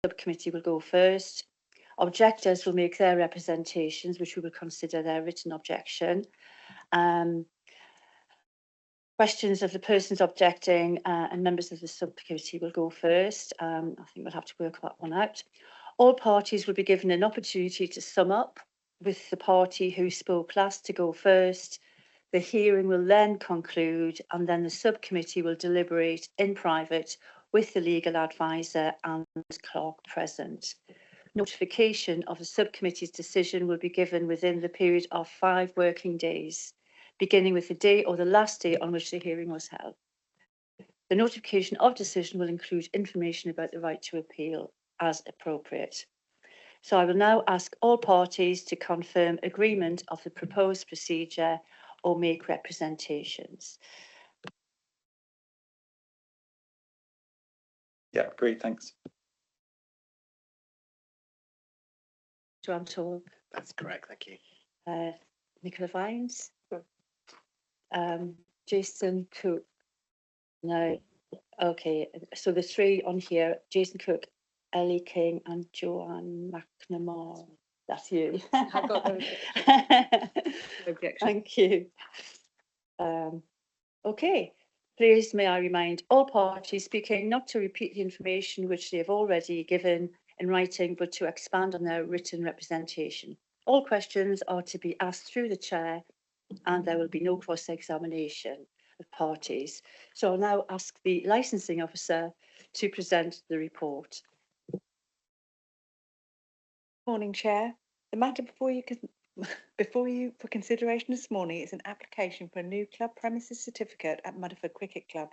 Subcommittee will go first. Objectors will make their representations, which we will consider their written objection. Questions of the persons objecting and members of the subcommittee will go first. I think we'll have to work that one out. All parties will be given an opportunity to sum up, with the party who spoke last to go first. The hearing will then conclude, and then the subcommittee will deliberate in private with the legal advisor and clerk present. Notification of the subcommittee's decision will be given within the period of 5 working days, beginning with the day or the last day on which the hearing was held. The notification of decision will include information about the right to appeal as appropriate. So I will now ask all parties to confirm agreement of the proposed procedure or make representations. Yeah, great, thanks. Joanne Toll. That's correct, thank you. Nicola Vines. Jason Cook. No. Okay, so the 3 on here: Jason Cook, Ellie King, and Joanne McNamara. That's you. I've got no objection. Thank you. Okay, please may I remind all parties speaking not to repeat the information which they have already given in writing, but to expand on their written representation. All questions are to be asked through the chair, and there will be no cross-examination of parties. So I'll now ask the licensing officer to present the report. Morning, Chair. The matter before you for consideration this morning is an application for a new club premises certificate at Mudderford Cricket Club.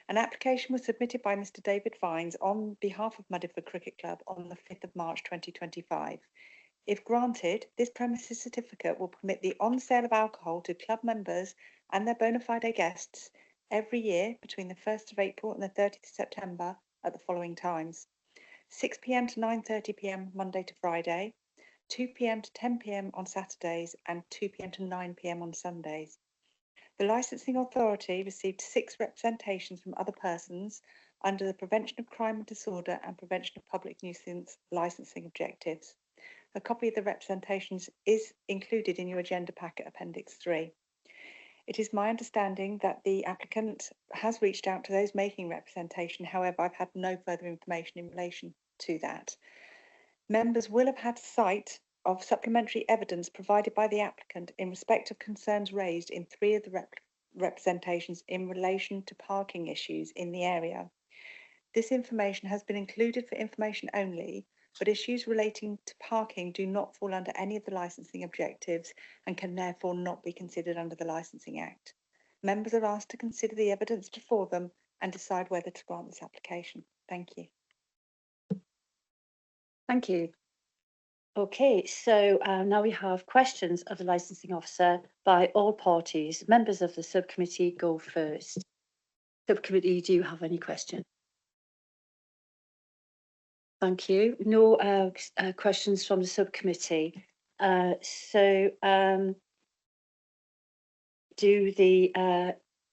An application was submitted by Mr. David Vines on behalf of Mudderford Cricket Club on the 5th of March 2025. If granted, this premises certificate will permit the on-sale of alcohol to club members and their bona fide guests every year between the 1st of April and the 30th of September at the following times: 6 p.m. to 9:30 p.m. Monday to Friday, 2 p.m. to 10 p.m. on Saturdays, and 2 p.m. to 9 p.m. on Sundays. The licensing authority received 6 representations from other persons under the Prevention of Crime and Disorder and Prevention of Public Nuisance licensing objectives. A copy of the representations is included in your agenda packet, Appendix 3. It is my understanding that the applicant has reached out to those making representation. However, I've had no further information in relation to that. Members will have had sight of supplementary evidence provided by the applicant in respect of concerns raised in 3 of the representations in relation to parking issues in the area. This information has been included for information only, but issues relating to parking do not fall under any of the licensing objectives and can therefore not be considered under the Licensing Act. Members are asked to consider the evidence before them and decide whether to grant this application. Thank you. Thank you. Okay, so now we have questions of the licensing officer by all parties. Members of the subcommittee go first. Subcommittee, do you have any questions? Thank you. No questions from the subcommittee. Do the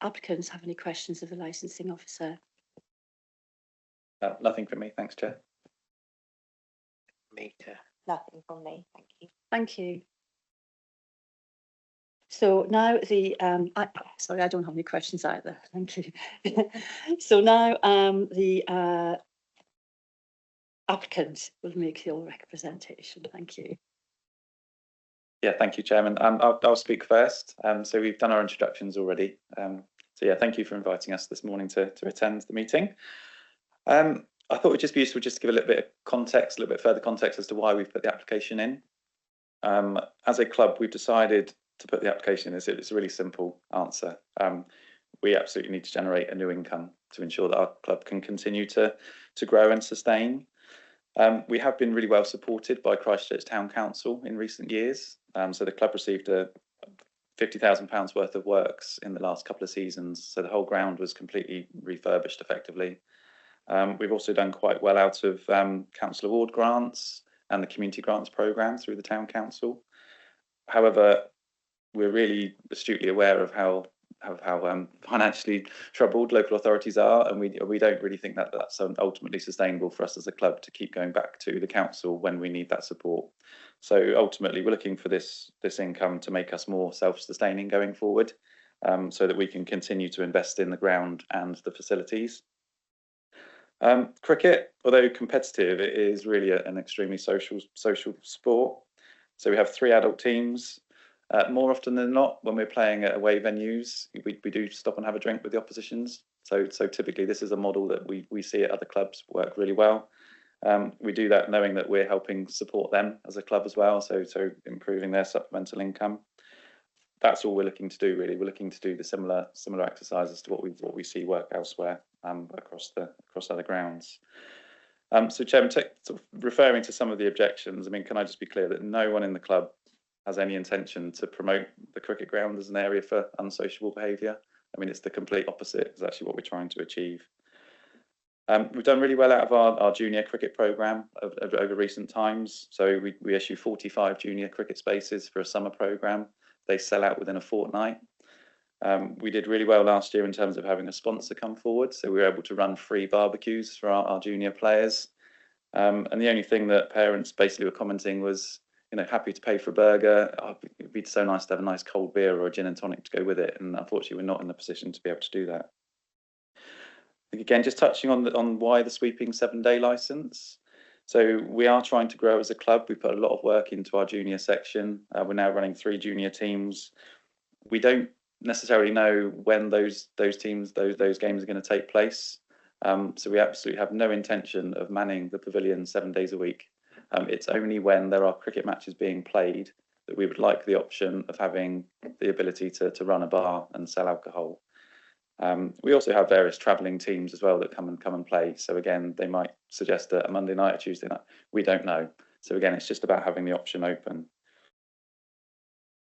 applicants have any questions of the licensing officer? Nothing from me, thanks, Chair. Nothing from me, thank you. Thank you. So now the sorry, I don't have any questions either. Thank you. So now the applicant will make your representation. Thank you. Yeah, thank you, Chairman. I'll speak first. So we've done our introductions already. So yeah, thank you for inviting us this morning to attend the meeting. I thought it would just be useful just to give a little bit of context, a little bit further context as to why we've put the application in. As a club, we've decided to put the application in. It's a really simple answer. We absolutely need to generate a new income to ensure that our club can continue to grow and sustain. We have been really well supported by Christchurch Town Council in recent years. So the club received a £50,000 worth of works in the last couple of seasons. So the whole ground was completely refurbished effectively. We've also done quite well out of council award grants and the community grants programme through the town council. However, we're really astutely aware of how how financially troubled local authorities are, and we don't really think that that's ultimately sustainable for us as a club to keep going back to the council when we need that support. So ultimately, we're looking for this income to make us more self-sustaining going forward, so that we can continue to invest in the ground and the facilities. Cricket, although competitive, it is really an extremely social sport. So we have 3 adult teams. More often than not, when we're playing at away venues, we do stop and have a drink with the oppositions. So typically this is a model that we see at other clubs work really well. We do that knowing that we're helping support them as a club as well, so improving their supplemental income. That's all we're looking to do, really. We're looking to do the similar exercises to what we see work elsewhere across other grounds. So Chairman, sort of referring to some of the objections, I mean, can I just be clear that no one in the club has any intention to promote the cricket ground as an area for unsociable behaviour? I mean, it's the complete opposite is actually what we're trying to achieve. We've done really well out of our junior cricket programme over recent times. So we issue 45 junior cricket spaces for a summer programme. They sell out within a fortnight. We did really well last year in terms of having a sponsor come forward. So we were able to run free barbecues for our junior players. And the only thing that parents basically were commenting was, you know, happy to pay for a burger. Oh, it'd be so nice to have a nice cold beer or a gin and tonic to go with it. And unfortunately, we're not in the position to be able to do that. Again, just touching on why the sweeping 7-day licence. So we are trying to grow as a club. We put a lot of work into our junior section. We're now running 3 junior teams. We don't necessarily know when those games are going to take place. So we absolutely have no intention of manning the pavilion 7 days a week. It's only when there are cricket matches being played that we would like the option of having the ability to run a bar and sell alcohol. We also have various travelling teams as well that come and play. So again, they might suggest a Monday night or Tuesday night. We don't know. So again, it's just about having the option open.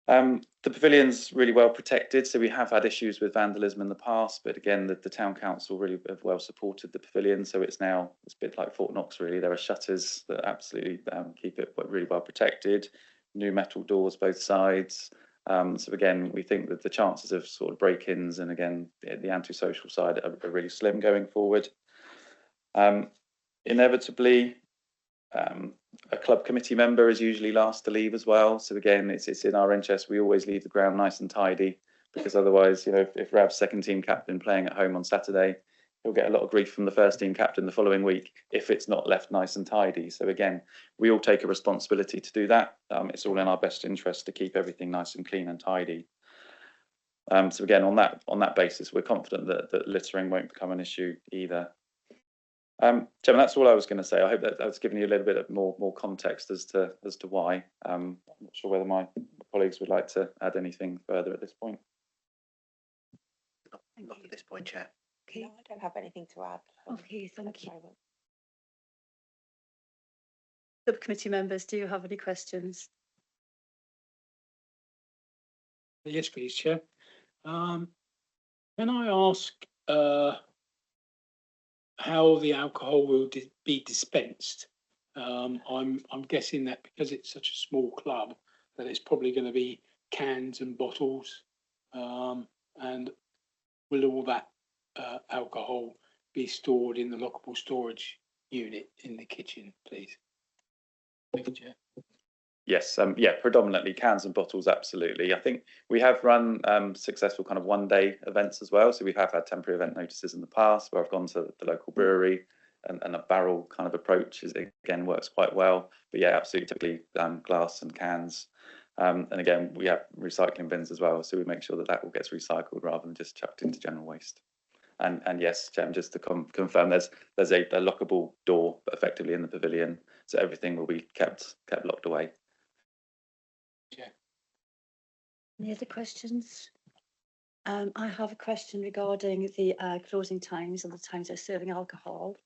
The pavilion's really well protected. So we have had issues with vandalism in the past, but again, the town council really have well supported the pavilion. So it's a bit like Fort Knox, really. There are shutters that absolutely keep it really well protected. New metal doors both sides. So again, we think that the chances of sort of break-ins and again the antisocial side are really slim going forward. Inevitably, a club committee member is usually last to leave as well. So again, it's in our interest. We always leave the ground nice and tidy, because otherwise, you know, if Rav's second team captain playing at home on Saturday, he'll get a lot of grief from the first team captain the following week if it's not left nice and tidy. So again, we all take a responsibility to do that. It's all in our best interest to keep everything nice and clean and tidy. So again, on that basis, we're confident that littering won't become an issue either. Chairman, that's all I was going to say. I hope that's given you a little bit of more context as to why. I'm not sure whether my colleagues would like to add anything further at this point. Not at this point, Chair. No, I don't have anything to add. Okay, thank you. moment. Subcommittee members, do you have any questions? Yes, please, Chair. Can I ask how the alcohol will be dispensed? I'm guessing that because it's such a small club, that it's probably going to be cans and bottles. And will all that alcohol be stored in the lockable storage unit in the kitchen, please? Thank you, Chair. Yes, yeah, predominantly cans and bottles, absolutely. I think we have run successful kind of one-day events as well. So we have had temporary event notices in the past where I've gone to the local brewery and a barrel kind of approach again works quite well. But yeah, absolutely, typically glass and cans. And again, we have recycling bins as well. So we make sure that all gets recycled rather than just chucked into general waste. And yes, Jem, just to confirm, there's a lockable door effectively in the pavilion. So everything will be kept locked away. Yeah. Any other questions? I have a question regarding the closing times and the times they're serving alcohol.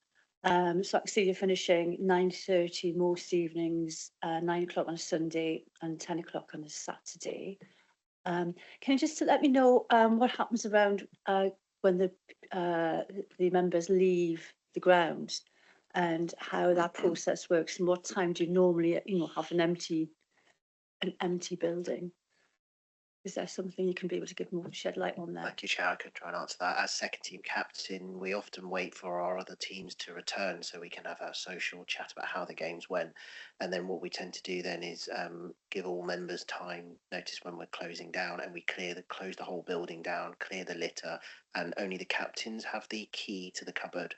So I can see you're finishing 9:30 most evenings, 9 o'clock on a Sunday and 10 o'clock on a Saturday. Can you just let me know what happens around when the members leave the ground and how that process works, and what time do you normally have an empty building? Is there something you can be able to give more shed light on there? Thank you, Chair. I could try and answer that. As second team captain, we often wait for our other teams to return so we can have a social chat about how the games went. And then what we tend to do then is give all members time, notice when we're closing down, and we close the whole building down, clear the litter, and only the captains have the key to the cupboard,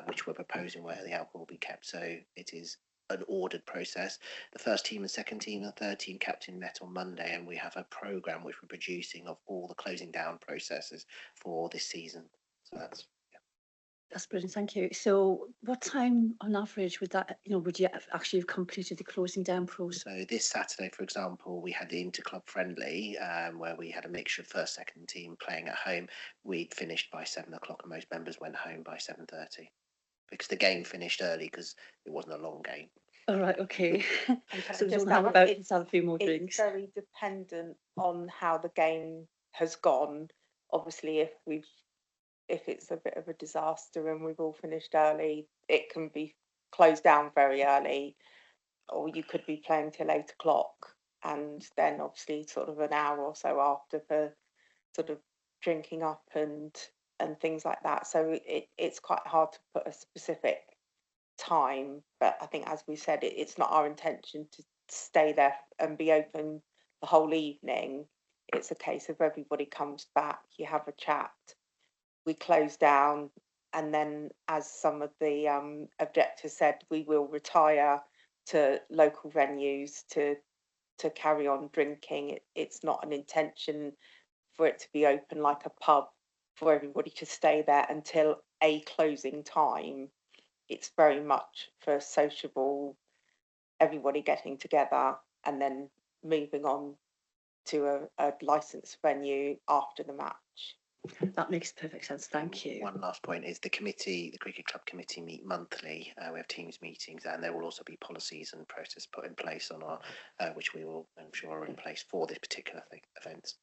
which we're proposing where the alcohol will be kept. So it is an ordered process. The first team and second team and third team captain met on Monday, and we have a programme which we're producing of all the closing down processes for this season. So That's brilliant, thank you. So what time on average would that, would you actually have completed the closing down process? So this Saturday, for example, we had the inter-club friendly where we had a mixture of first, second team playing at home. We'd finished by 7 o'clock and most members went home by 7:30 because the game finished early because it wasn't a long game. All right, okay. And can So I we just don't have add, about to have a few more it's drinks. very dependent on how the game has gone. Obviously, if it's a bit of a disaster and we've all finished early, it can be closed down very early, or you could be playing till 8 o'clock, and then obviously sort of an hour or so after for sort of drinking up and things like that. So it's quite hard to put a specific time, but I think, as we said, it's not our intention to stay there and be open the whole evening. It's a case of everybody comes back, you have a chat, we close down, and then, as some of the objectors said, we will retire to local venues to carry on drinking. It's not an intention for it to be open like a pub for everybody to stay there until a closing time. It's very much for sociable, everybody getting together and then moving on to a licensed venue after the match. That makes perfect sense, thank you. One last point is the cricket club committee meet monthly. We have teams meetings, and there will also be policies and process put in place on our, which we will, I'm sure, are in place for this particular event.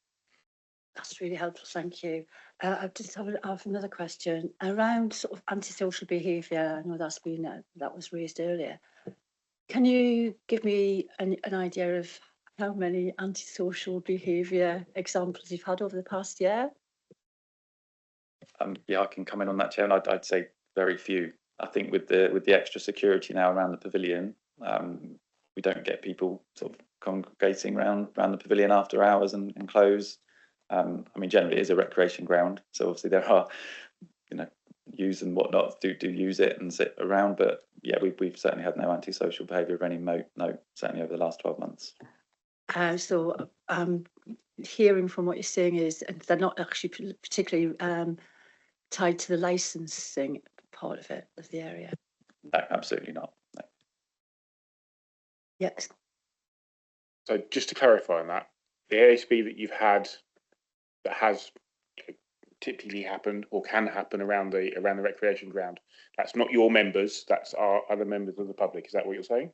That's really helpful, thank you. I just have another question around sort of antisocial behaviour. I know that was raised earlier. Can you give me an idea of how many antisocial behaviour examples you've had over the past year? Yeah, I can come in on that, Chair, and I'd say very few. I think with the extra security now around the pavilion, we don't get people sort of congregating around the pavilion after hours and close. I mean, generally it is a recreation ground, so obviously there are, youths and whatnot do use it and sit around, but yeah, we've certainly had no antisocial behaviour of any note, certainly over the last 12 months. So hearing from what you're saying is they're not actually particularly tied to the licensing part of it, of the area. No, absolutely not. No. Yes. So just to clarify on that, the ASB that you've had that has typically happened or can happen around the recreation ground, that's not your members, that's our other members of the public. Is that what you're saying?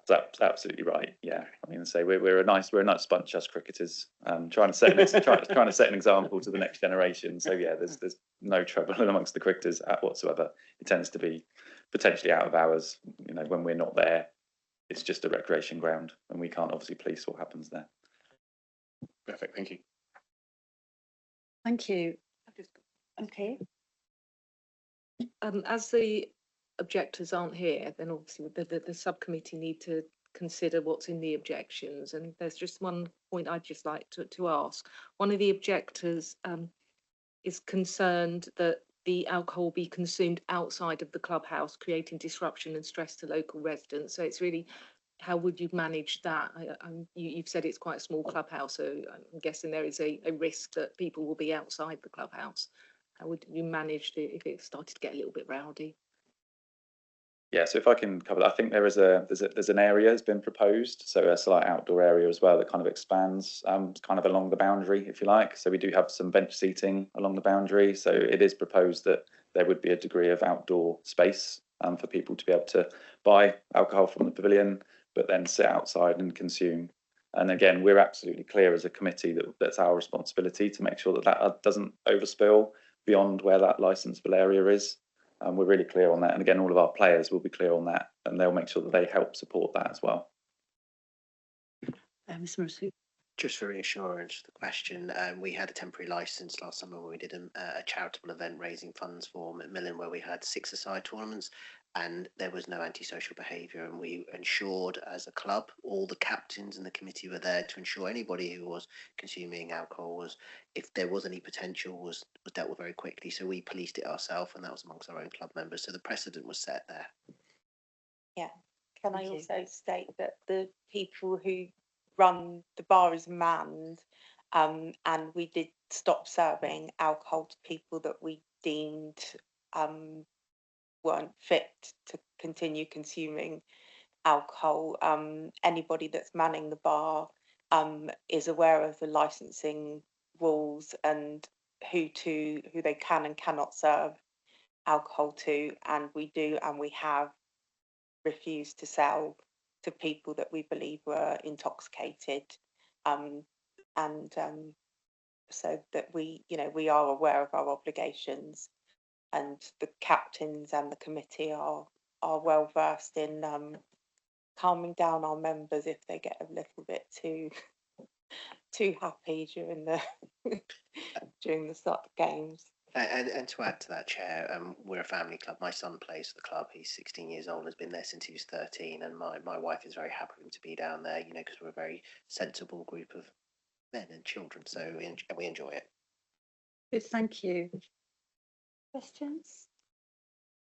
That's absolutely right. Yeah, I mean, say we're a nice bunch, us cricketers, trying to set an example to the next generation. So yeah, there's no trouble amongst the cricketers whatsoever. It tends to be potentially out of hours. When we're not there, it's just a recreation ground, and we can't obviously police what happens there. Perfect. Thank you. Thank you. Okay. As the objectors aren't here, then obviously the subcommittee need to consider what's in the objections, and there's just one point I'd just like to ask. One of the objectors is concerned that the alcohol be consumed outside of the clubhouse, creating disruption and stress to local residents. So it's really, how would you manage that? You've said it's quite a small clubhouse, so I'm guessing there is a risk that people will be outside the clubhouse. How would you manage if it started to get a little bit rowdy? Yeah, so if I can cover that, I think there's an area that's been proposed, so a slight outdoor area as well that kind of expands kind of along the boundary, if you like. So we do have some bench seating along the boundary. So it is proposed that there would be a degree of outdoor space for people to be able to buy alcohol from the pavilion, but then sit outside and consume. And again, we're absolutely clear as a committee that that's our responsibility to make sure that that doesn't overspill beyond where that licensable area is. We're really clear on that, and again, all of our players will be clear on that, and they'll make sure that they help support that as well. Mr. Murphy. Just for reassurance, the question, we had a temporary licence last summer where we did a charitable event raising funds for Macmillan, where we had 6-a-side tournaments, and there was no antisocial behaviour, and we ensured as a club, all the captains and the committee were there to ensure anybody who was consuming alcohol was, if there was any potential, was dealt with very quickly. So we policed it ourselves, and that was amongst our own club members. So the precedent was set there. Can I Thank you. also state that the people who run the bar is manned, and we did stop serving alcohol to people that we deemed weren't fit to continue consuming alcohol. Anybody that's manning the bar is aware of the licensing rules and who they can and cannot serve alcohol to, and we have refused to sell to people that we believe were intoxicated, so that we are aware of our obligations, and the captains and the committee are well versed in calming down our members if they get a little bit too happy during the games. And to add to that, Chair, we're a family club. My son plays for the club. He's 16 years old, has been there since he was 13, and my wife is very happy for him to be down there, because we're a very sensible group of men and children, so we enjoy it. Good, thank you. Questions?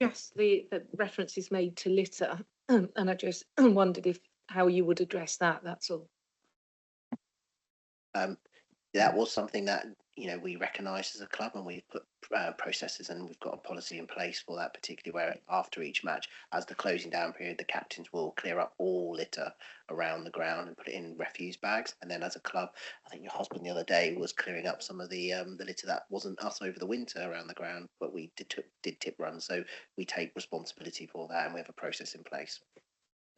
Yes, the reference is made to litter, and I just wondered how you would address that, that's all. That was something that we recognised as a club, and we've put processes and we've got a policy in place for that, particularly where after each match, as the closing down period, the captains will clear up all litter around the ground and put it in refuse bags. And then as a club, I think your husband the other day was clearing up some of the litter that wasn't us over the winter around the ground, but we did tip runs, so we take responsibility for that, and we have a process in place.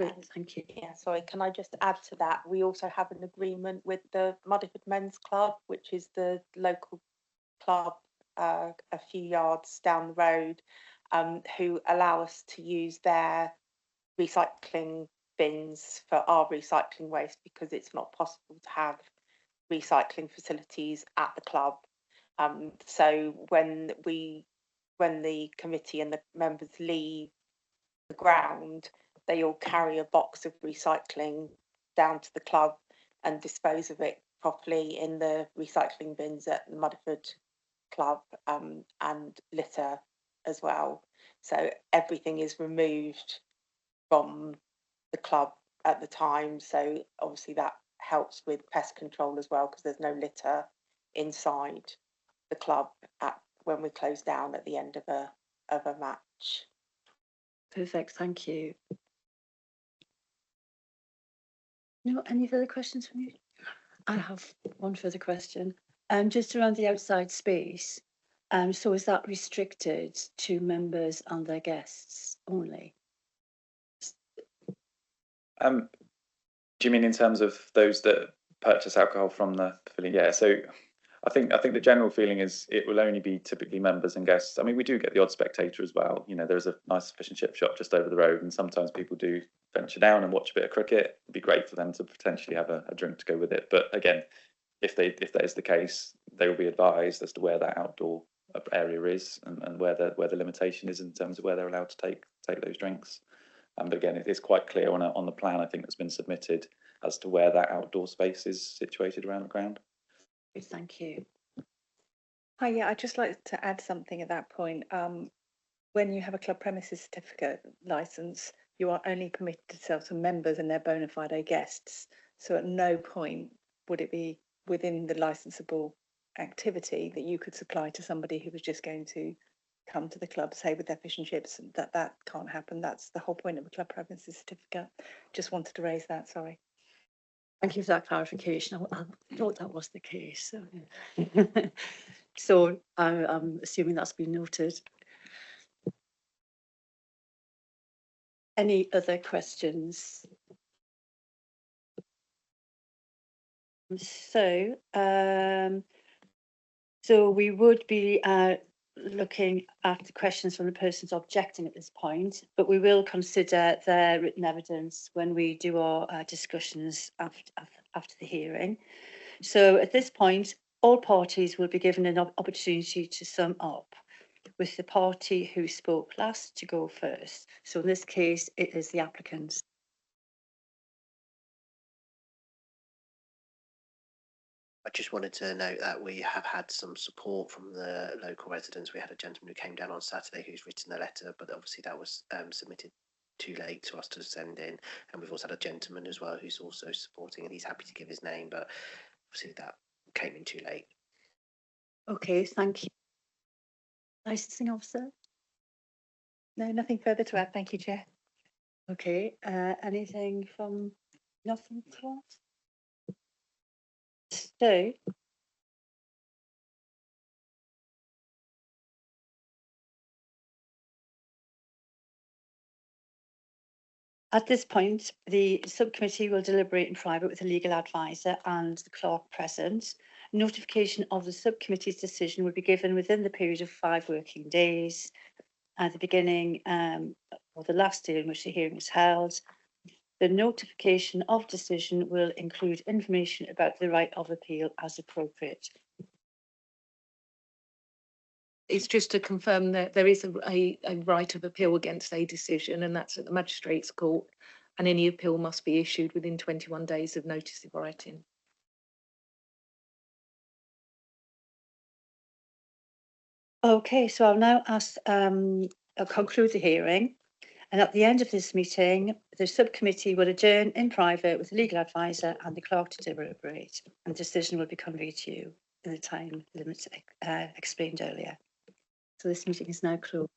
Good, thank you. Yeah, sorry, can I just add to that? We also have an agreement with the Muddyford Men's Club, which is the local club a few yards down the road, who allow us to use their recycling bins for our recycling waste, because it's not possible to have recycling facilities at the club. So when the committee and the members leave the ground, they all carry a box of recycling down to the club and dispose of it properly in the recycling bins at the Muddyford Club, and litter as well. So everything is removed from the club at the time. So obviously that helps with pest control as well, because there's no litter inside the club when we close down at the end of a match. Perfect, thank you. No, any further questions from you? I have one further question. Just around the outside space. So is that restricted to members and their guests only? Do you mean in terms of those that purchase alcohol from the pavilion? Yeah, so I think the general feeling is it will only be typically members and guests. I mean, we do get the odd spectator as well. There's a nice fish and chip shop just over the road, and sometimes people do venture down and watch a bit of cricket. It'd be great for them to potentially have a drink to go with it. But again, if that is the case, they will be advised as to where that outdoor area is and where the limitation is in terms of where they're allowed to take those drinks. But again, it is quite clear on the plan, I think, that's been submitted as to where that outdoor space is situated around the ground. Thank you. Hi, yeah, I'd just like to add something at that point. When you have a club premises certificate licence, you are only permitted to sell to members and their bona fide guests. So at no point would it be within the licensable activity that you could supply to somebody who was just going to come to the club, say with their fish and chips. That can't happen. That's the whole point of a club premises certificate. Just wanted to raise that, sorry. Thank you for that clarification. I thought that was the case. So I'm assuming that's been noted. Any other questions? So we would be looking at the questions from the persons objecting at this point, but we will consider their written evidence when we do our discussions after the hearing. So at this point, all parties will be given an opportunity to sum up, with the party who spoke last to go first. So in this case, it is the applicants. I just wanted to note that we have had some support from the local residents. We had a gentleman who came down on Saturday who's written a letter, but obviously that was submitted too late to us to send in. And we've also had a gentleman as well who's also supporting, and he's happy to give his name, but obviously that came in too late. Okay, thank you. Licensing officer? No, nothing further to add. Thank you, Chair. Okay, anything from, nothing to add? So, at this point, the subcommittee will deliberate in private with a legal advisor and the clerk present. Notification of the subcommittee's decision will be given within the period of 5 working days at the beginning or the last day in which the hearing is held. The notification of decision will include information about the right of appeal as appropriate. It's just to confirm that there is a right of appeal against a decision, and that's at the Magistrates' Court, and any appeal must be issued within 21 days of notice of writing. Okay, so I'll now I'll conclude the hearing. And at the end of this meeting, the subcommittee will adjourn in private with the legal advisor and the clerk to deliberate, and the decision will be conveyed to you in the time limit explained earlier. So this meeting is now closed.